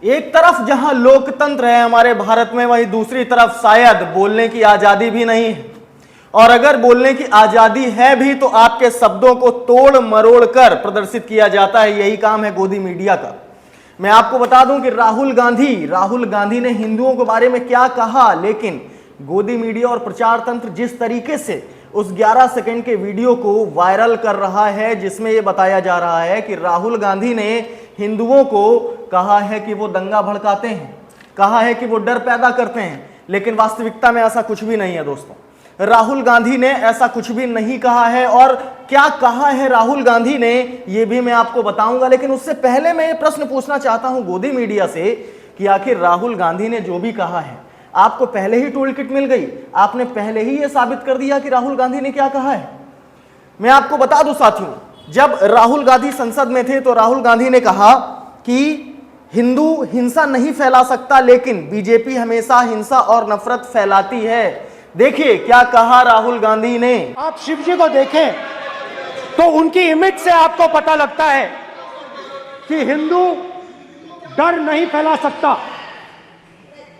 एक तरफ जहां लोकतंत्र है हमारे भारत में, वहीं दूसरी तरफ शायद बोलने की आजादी भी नहीं है। और अगर बोलने की आजादी है भी तो आपके शब्दों को तोड़ मरोड़ कर प्रदर्शित किया जाता है। यही काम है गोदी मीडिया का। मैं आपको बता दूं कि राहुल गांधी ने हिंदुओं के बारे में क्या कहा, लेकिन गोदी मीडिया और प्रचार तंत्र जिस तरीके से उस 11 सेकंड के वीडियो को वायरल कर रहा है, जिसमें यह बताया जा रहा है कि राहुल गांधी ने हिंदुओं को कहा है कि वो दंगा भड़काते हैं, कहा है कि वो डर पैदा करते हैं, लेकिन वास्तविकता में ऐसा कुछ भी नहीं है दोस्तों। राहुल गांधी ने ऐसा कुछ भी नहीं कहा है। और क्या कहा है राहुल गांधी ने यह भी मैं आपको बताऊंगा, लेकिन उससे पहले मैं ये प्रश्न पूछना चाहता हूं गोदी मीडिया से कि आखिर राहुल गांधी ने जो भी कहा है, आपको पहले ही टूल किट मिल गई, आपने पहले ही यह साबित कर दिया कि राहुल गांधी ने क्या कहा है। मैं आपको बता दूं साथियों, जब राहुल गांधी संसद में थे तो राहुल गांधी ने कहा कि हिंदू हिंसा नहीं फैला सकता, लेकिन बीजेपी हमेशा हिंसा और नफरत फैलाती है। देखिए क्या कहा राहुल गांधी ने। आप शिव जी को देखें तो उनकी इमेज से आपको पता लगता है कि हिंदू डर नहीं फैला सकता,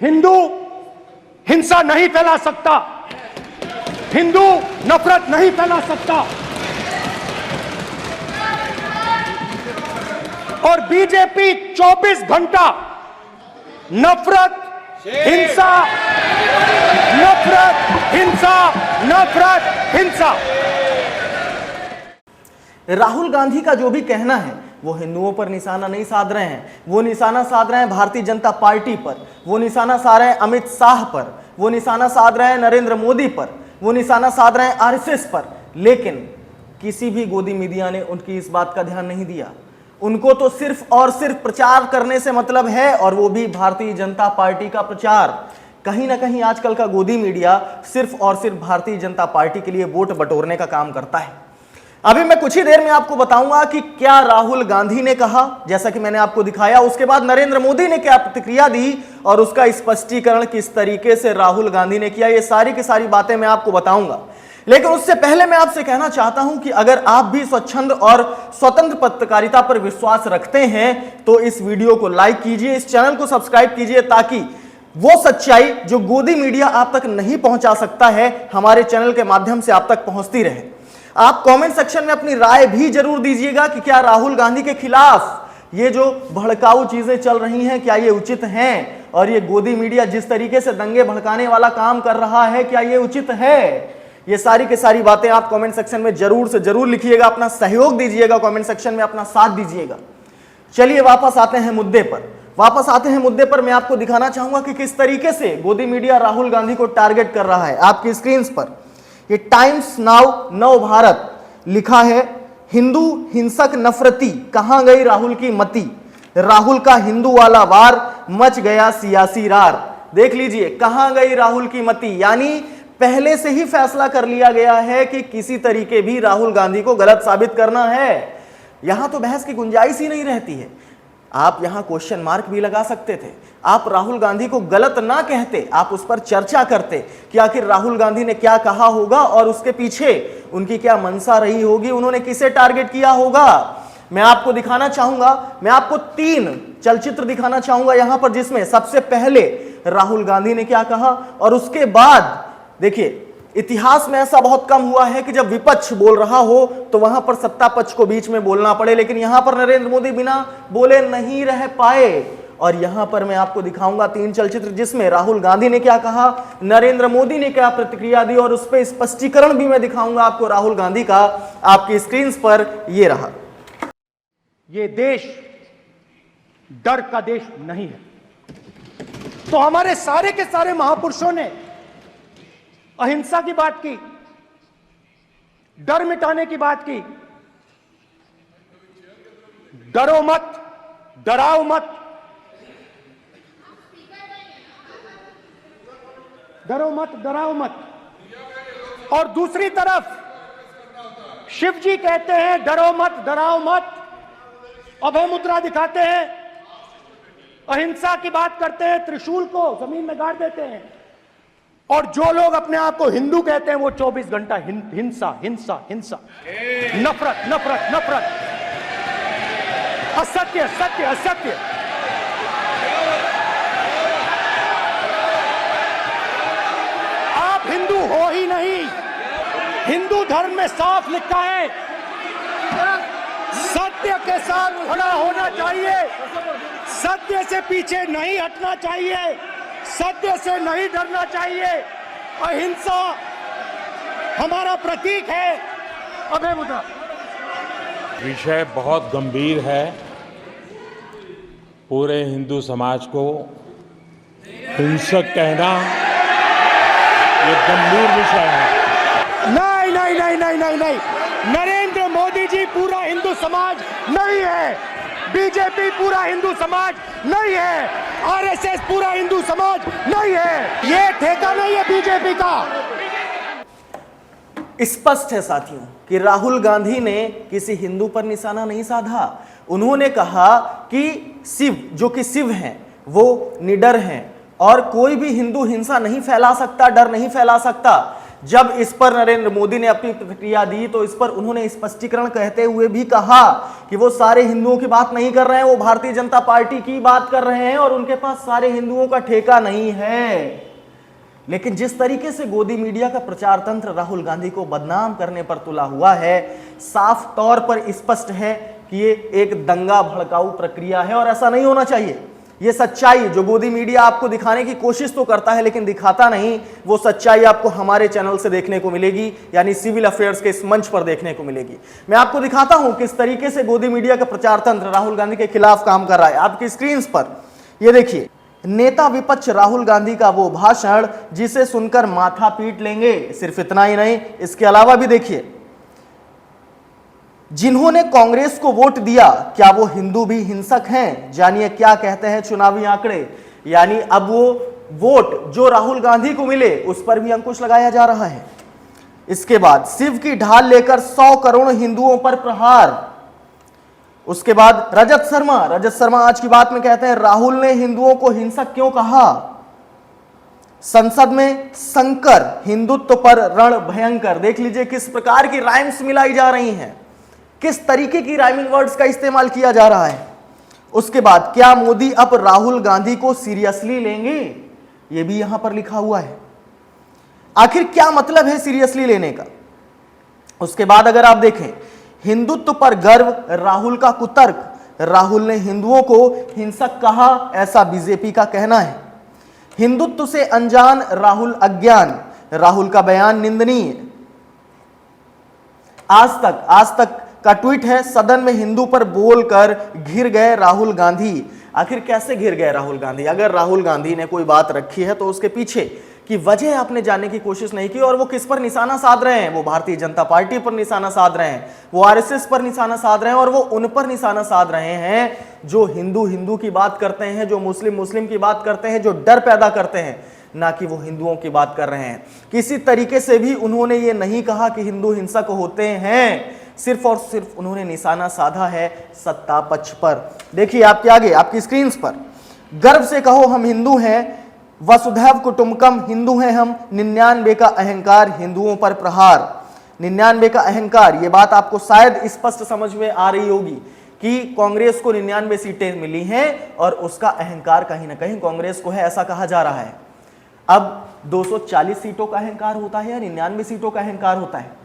हिंदू हिंसा नहीं फैला सकता, हिंदू नफरत नहीं फैला सकता। और बीजेपी 24 घंटा नफरत हिंसा, नफरत हिंसा, नफरत हिंसा। राहुल गांधी का जो भी कहना है वो हिंदुओं पर निशाना नहीं साध रहे हैं, वो निशाना साध रहे हैं भारतीय जनता पार्टी पर, वो निशाना साध रहे हैं अमित शाह पर, वो निशाना साध रहे हैं नरेंद्र मोदी पर, वो निशाना साध रहे हैं आरएसएस पर। लेकिन किसी भी गोदी मीडिया ने उनकी इस बात का ध्यान नहीं दिया। उनको तो सिर्फ और सिर्फ प्रचार करने से मतलब है, और वो भी भारतीय जनता पार्टी का प्रचार। कहीं ना कहीं आजकल का गोदी मीडिया सिर्फ और सिर्फ भारतीय जनता पार्टी के लिए वोट बटोरने का काम करता है। अभी मैं कुछ ही देर में आपको बताऊंगा कि क्या राहुल गांधी ने कहा, जैसा कि मैंने आपको दिखाया। उसके बाद नरेंद्र मोदी ने क्या प्रतिक्रिया दी और उसका स्पष्टीकरण किस तरीके से राहुल गांधी ने किया, ये सारी की सारी बातें मैं आपको बताऊंगा। लेकिन उससे पहले मैं आपसे कहना चाहता हूं कि अगर आप भी स्वच्छंद और स्वतंत्र पत्रकारिता पर विश्वास रखते हैं तो इस वीडियो को लाइक कीजिए, इस चैनल को सब्सक्राइब कीजिए, ताकि वो सच्चाई जो गोदी मीडिया आप तक नहीं पहुंचा सकता है, हमारे चैनल के माध्यम से आप तक पहुंचती रहे। आप कमेंट सेक्शन में अपनी राय भी जरूर दीजिएगा कि क्या राहुल गांधी के खिलाफ ये जो भड़काऊ चीजें चल रही हैं, क्या ये उचित हैं, और ये गोदी मीडिया जिस तरीके से दंगे भड़काने वाला काम कर रहा है, क्या ये उचित है। ये सारी की सारी बातें आप कमेंट सेक्शन में जरूर से जरूर लिखिएगा, अपना सहयोग दीजिएगा, कमेंट सेक्शन में अपना साथ दीजिएगा। चलिए वापस आते हैं मुद्दे पर। मैं आपको दिखाना चाहूंगा कि किस तरीके से गोदी मीडिया राहुल गांधी को टारगेट कर रहा है। आपकी स्क्रीन पर ये टाइम्स नाउ नव भारत लिखा है, हिंदू हिंसक नफरती, कहां गई राहुल की मति, राहुल का हिंदू वाला वार, मच गया सियासी रार। देख लीजिए, कहां गई राहुल की मति, यानी पहले से ही फैसला कर लिया गया है कि किसी तरीके भी राहुल गांधी को गलत साबित करना है। यहां तो बहस की गुंजाइश ही नहीं रहती है। आप यहां क्वेश्चन मार्क भी लगा सकते थे, आप राहुल गांधी को गलत ना कहते, आप उस पर चर्चा करते कि आखिर राहुल गांधी ने क्या कहा होगा और उसके पीछे उनकी क्या मंशा रही होगी, उन्होंने किसे टारगेट किया होगा। मैं आपको दिखाना चाहूंगा, मैं आपको 3 चलचित्र दिखाना चाहूंगा यहां पर, जिसमें सबसे पहले राहुल गांधी ने क्या कहा और उसके बाद देखिए, इतिहास में ऐसा बहुत कम हुआ है कि जब विपक्ष बोल रहा हो तो वहां पर सत्ता पक्ष को बीच में बोलना पड़े, लेकिन यहां पर नरेंद्र मोदी बिना बोले नहीं रह पाए। और यहां पर मैं आपको दिखाऊंगा 3 चलचित्र, जिसमें राहुल गांधी ने क्या कहा, नरेंद्र मोदी ने क्या प्रतिक्रिया दी, और उस पर स्पष्टीकरण भी मैं दिखाऊंगा आपको राहुल गांधी का। आपकी स्क्रीन पर ये रहा। ये देश डर का देश नहीं है। तो हमारे सारे के सारे महापुरुषों ने अहिंसा की बात की, डर मिटाने की बात की। डरो मत, डराओ मत, डरो मत, डराओ मत। और दूसरी तरफ शिव जी कहते हैं डरो मत, डराओ मत, अभय मुद्रा दिखाते हैं, अहिंसा की बात करते हैं, त्रिशूल को जमीन में गाड़ देते हैं। और जो लोग अपने आप को हिंदू कहते हैं वो 24 घंटा हिंसा हिंसा हिंसा, नफरत नफरत नफरत, असत्य सत्य असत्य। हिंदू धर्म में साफ लिखा है, सत्य के साथ खड़ा होना चाहिए, सत्य से पीछे नहीं हटना चाहिए, सत्य से नहीं डरना चाहिए। अहिंसा हमारा प्रतीक है। अभय मुद्रा। विषय बहुत गंभीर है। पूरे हिंदू समाज को हिंसक कहना ये गंभीर विषय है। नहीं नहीं नहीं नहीं नहीं नहीं, नरेंद्र मोदी जी पूरा हिंदू समाज नहीं है, बीजेपी पूरा हिंदू समाज नहीं है, आरएसएस पूरा हिंदू समाज नहीं है। ये ठेका नहीं है बीजेपी का। स्पष्ट है साथियों कि राहुल गांधी ने किसी हिंदू पर निशाना नहीं साधा। उन्होंने कहा कि शिव, जो कि शिव हैं, वो निडर हैं और कोई भी हिंदू हिंसा नहीं फैला सकता, डर नहीं फैला सकता। जब इस पर नरेंद्र मोदी ने अपनी प्रतिक्रिया दी तो इस पर उन्होंने स्पष्टीकरण कहते हुए भी कहा कि वो सारे हिंदुओं की बात नहीं कर रहे हैं, वो भारतीय जनता पार्टी की बात कर रहे हैं और उनके पास सारे हिंदुओं का ठेका नहीं है। लेकिन जिस तरीके से गोदी मीडिया का प्रचार तंत्र राहुल गांधी को बदनाम करने पर तुला हुआ है, साफ तौर पर स्पष्ट है कि ये एक दंगा भड़काऊ प्रक्रिया है और ऐसा नहीं होना चाहिए। ये सच्चाई जो गोदी मीडिया आपको दिखाने की कोशिश तो करता है लेकिन दिखाता नहीं, वो सच्चाई आपको हमारे चैनल से देखने को मिलेगी, यानी सिविल अफेयर्स के इस मंच पर देखने को मिलेगी। मैं आपको दिखाता हूं किस तरीके से गोदी मीडिया का प्रचार तंत्र राहुल गांधी के खिलाफ काम कर रहा है। आपकी स्क्रीन पर ये देखिए, नेता विपक्ष राहुल गांधी का वो भाषण जिसे सुनकर माथा पीट लेंगे। सिर्फ इतना ही नहीं, इसके अलावा भी देखिए, जिन्होंने कांग्रेस को वोट दिया क्या वो हिंदू भी हिंसक हैं? जानिए क्या कहते हैं चुनावी आंकड़े। यानी अब वो वोट जो राहुल गांधी को मिले उस पर भी अंकुश लगाया जा रहा है। इसके बाद शिव की ढाल लेकर 100 करोड़ हिंदुओं पर प्रहार। उसके बाद रजत शर्मा आज की बात में कहते हैं राहुल ने हिंदुओं को हिंसक क्यों कहा। संसद में संकर, हिंदुत्व पर रण भयंकर। देख लीजिए किस प्रकार की राइम्स मिलाई जा रही हैं, किस तरीके की राइमिंग वर्ड्स का इस्तेमाल किया जा रहा है। उसके बाद क्या मोदी अब राहुल गांधी को सीरियसली लेंगे, यह भी यहां पर लिखा हुआ है। आखिर क्या मतलब है सीरियसली लेने का। उसके बाद अगर आप देखें, हिंदुत्व पर गर्व राहुल का कुतर्क, राहुल ने हिंदुओं को हिंसक कहा ऐसा बीजेपी का कहना है। हिंदुत्व से अनजान राहुल अज्ञान, राहुल का बयान निंदनीय। आज तक का ट्वीट है, सदन में हिंदू पर बोलकर घिर गए राहुल गांधी। आखिर कैसे घिर गए राहुल गांधी। अगर राहुल गांधी ने कोई बात रखी है तो उसके पीछे की वजह आपने जानने की कोशिश नहीं की। और वो किस पर निशाना साध रहे हैं, वो भारतीय जनता पार्टी पर निशाना साध रहे हैं, वो आरएसएस पर निशाना साध रहे हैं और वो उन पर निशाना साध रहे हैं जो हिंदू की बात करते हैं, जो मुस्लिम की बात करते हैं, जो डर पैदा करते हैं, ना कि वो हिंदुओं की बात कर रहे हैं। किसी तरीके से भी उन्होंने ये नहीं कहा कि हिंदू हिंसक होते हैं, सिर्फ और सिर्फ उन्होंने निशाना साधा है सत्ता पक्ष पर। देखिए आपके आगे आपकी स्क्रीन पर, गर्व से कहो हम हिंदू हैं, वसुधैव कुटुंबकम, हिंदू हैं हम, 99 का अहंकार, हिंदुओं पर प्रहार। 99 का अहंकार, ये बात आपको शायद स्पष्ट समझ में आ रही होगी कि कांग्रेस को 99 सीटें मिली हैं और उसका अहंकार कहीं ना कहीं कांग्रेस को है, ऐसा कहा जा रहा है। अब 240 सीटों का अहंकार होता है या 99 सीटों का अहंकार होता है,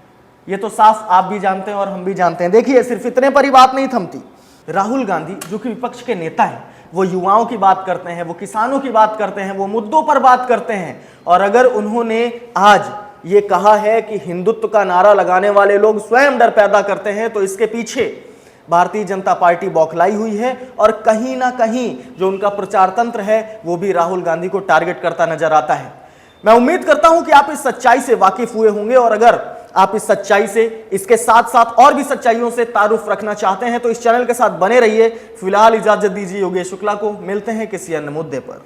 ये तो साफ आप भी जानते हैं और हम भी जानते हैं। देखिए सिर्फ इतने पर ही बात नहीं थमती। राहुल गांधी जो कि विपक्ष के नेता हैं, वो युवाओं की बात करते हैं, वो किसानों की बात करते हैं, वो मुद्दों पर बात करते हैं। और अगर उन्होंने आज ये कहा है कि हिंदुत्व का नारा लगाने वाले लोग स्वयं डर पैदा करते हैं, तो इसके पीछे भारतीय जनता पार्टी बौखलाई हुई है और कहीं ना कहीं जो उनका प्रचार तंत्र है वो भी राहुल गांधी को टारगेट करता नजर आता है। मैं उम्मीद करता हूं कि आप इस सच्चाई से वाकिफ हुए होंगे और अगर आप इस सच्चाई से, इसके साथ साथ और भी सच्चाइयों से तारुफ रखना चाहते हैं तो इस चैनल के साथ बने रहिए। फिलहाल इजाजत दीजिए योगेश शुक्ला को, मिलते हैं किसी अन्य मुद्दे पर।